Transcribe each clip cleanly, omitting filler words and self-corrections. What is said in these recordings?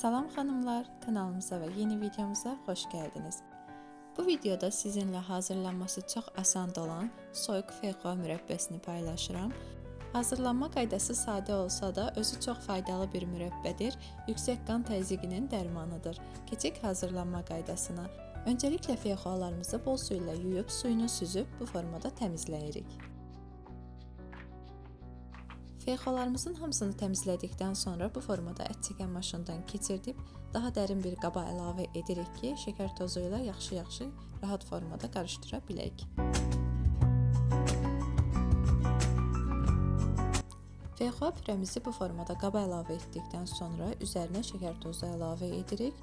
Salam xanımlar, kanalımıza və yeni videomuza xoş gəldiniz. Bu videoda sizinlə hazırlanması çox asan olan soyuq feyxoa mürəbbəsini paylaşıram. Hazırlanma qaydası sadə olsa da özü çox faydalı bir mürəbbədir. Yüksək qan təzyiqinin dərmanıdır. Keçək hazırlanma qaydasına. Öncəliklə feyxoalarımızı bol su ilə yuyub suyunu süzüb bu formada təmizləyirik. Feyxoalarımızın hamısını təmizlədikdən sonra bu formada ət çəkən maşından keçirdib daha dərin bir qaba əlavə edirik ki, şəkər tozu ilə yaxşı rahat formada qarışdıra bilək. Feyxoa pürəmizi bu formada qaba əlavə etdikdən sonra üzərinə şəkər tozu əlavə edirik.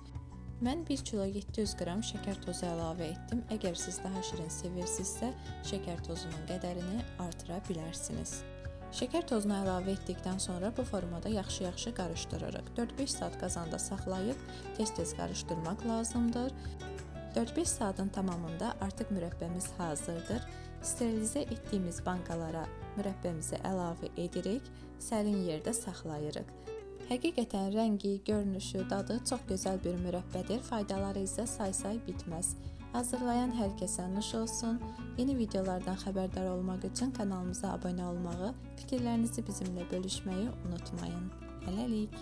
Mən 1 kilo 700 qram şəkər tozu əlavə etdim. Əgər siz daha şirin sevirsinizsə, şəkər tozunun qədərini artıra bilərsiniz. Şəkər tozunu əlavə etdikdən sonra bu formada yaxşı qarışdırırıq. 4-5 saat qazanda saxlayıb tez-tez qarışdırmaq lazımdır. 4-5 saatın tamamında artıq mürəbbəmiz hazırdır. Sterilizə etdiyimiz bankalara mürəbbəmizi əlavə edirik, sərin yerdə saxlayırıq. Həqiqətən rəngi, görünüşü, dadı çox gözəl bir mürəbbədir. Faydaları isə say bitməz. Hazırlayan hər kəsə nuş olsun. Yeni videolardan xəbərdar olmaq üçün kanalımıza abunə olmağı, fikirlərinizi bizimlə bölüşməyi unutmayın. Hələlik.